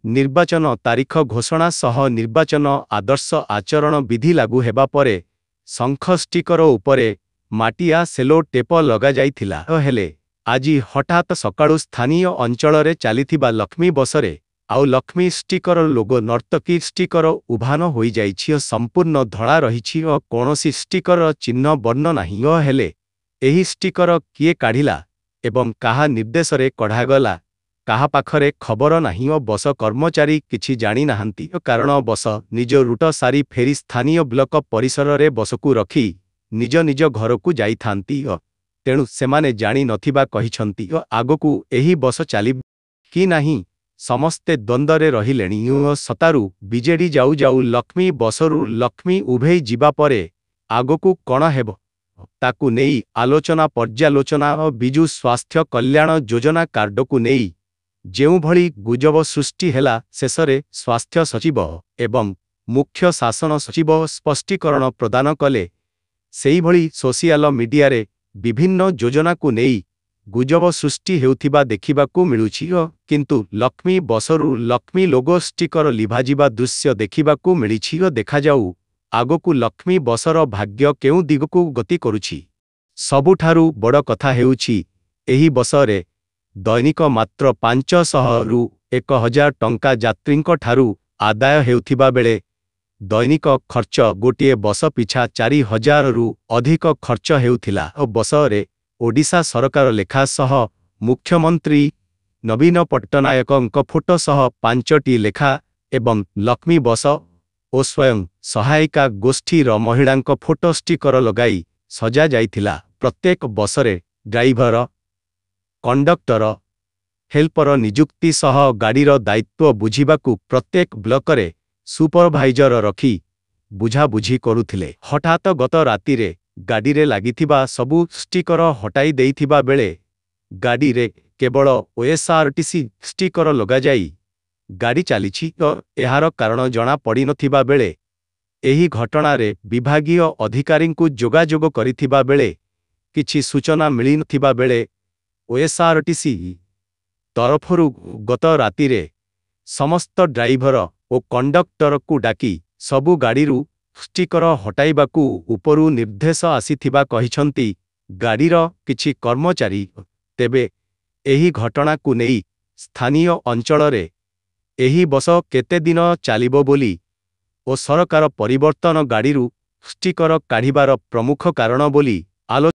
निर्वाचन तारीख घोषणा सह निर्वाचन आदर्श आचरण विधि लागू हेबा परे शंख स्टिकर उपरे माटिया सेलो टेप लगा जाइथिला हेले आजी हठात सकाळु स्थानीय अंचल चलीथिबा लक्ष्मी बसरे आउ लक्ष्मी स्टिकर लोगो नर्तकी स्टिकर उभान होई जाइछि संपूर्ण धड़ा रहिछि कोनोसी स्टिकर चिन्ह वर्ण नाही हेले एही स्टिकर किए काढिला एवं काहा निर्देश रे कढागला काहा पाखरे खबर नाही बस कर्मचारी किछि जानी नाहंती कारण बस निज रूट सारी फेरी स्थानीय ब्लॉक परिसर रे बसकु रखी निज निज घर को जाई थांती तेणु सेमाने जानी नथिबा कहिछंती आगकु एही बस चाली कि नाही समस्ते द्वंद्वरे रहिलेणी सतारु बीजेडी जाऊ जाऊ लक्ष्मी बसरु लक्ष्मी उभेई जिबा परे आगकु कण हेबो ताकु नेई आलोचना पर्यालोचना बिजु स्वास्थ्य कल्याण योजना कार्डकु नेई जेउ भली गुजब सृष्टि हेला शेषरे स्वास्थ्य सचिव एवं मुख्य शासन सचिव स्पष्टीकरण प्रदान कले सेई भली सोशियल मीडिया रे विभिन्न योजना को नेई गुजब सृष्टि हेउथिबा देखिबाकु मिलुछि किंतु लक्ष्मी बसरु लक्ष्मी लोगो स्टिकर लिभाजिबा दृश्य देखिबाकु मिलिछि देखा जाऊ आगकु लक्ष्मी बसर भाग्य केउ दिगकु गति करुछि सबुठारु बड़ कथा हेउछि एही बसरे दैनिक मात्र 500 रु 1000 टंका यात्रींक ठारु आदाय हेउथिबा बेले दैनिक खर्च गोटे बस पिछा 4000 रु अधिक खर्च हेउथिला बसरे ओडिशा सरकार लेखा सह मुख्यमंत्री नवीन पट्टनायकଙ୍କ फोटो सह 5टी लेखा एवं लक्ष्मी बस ओ स्वयं सहायिका गोष्ठीर महिलांक फोटो स्टिकर लगाई सजा जाइथिला प्रत्येक बसरे ड्राइवर कंडक्टर हेल्पर नियुक्ति सह गाड़ीर दायित्व बुझिबाकु प्रत्येक ब्लॉकरे सुपरभाइजर रखी बुझाबुझी करुथिले हठात गत राति रे गाड़ी रे लागिथिबा सबु स्टिकर हटाई देइथिबा बेले गाड़ी रे केवल ओएसआरटीसी स्टिकर लगा जाई गाड़ी चलीछि एहार कारण जना पड़ी नथिबा बेले एही घटना रे विभागीय अधिकारी को जोगाजोग करिथिबा बेले किछि सूचना मिली नथिबा बेले ओएसआरटीसी तरफरु गत राति रे समस्त ड्राइवर और कंडक्टर को डाकी सबु गाड़ीरू स्टिकर हटाइबाकू उपरु निर्देश आसीथिबा कहिछंती गाड़ीर किछि कर्मचारी तेबे एही घटना को नेई स्थानीय अंचल रे एही बस केते दिन चालिबो बोली ओ सरकार परिवर्तन गाड़ीरू स्टिकर काढिबार प्रमुख कारण बोली आलो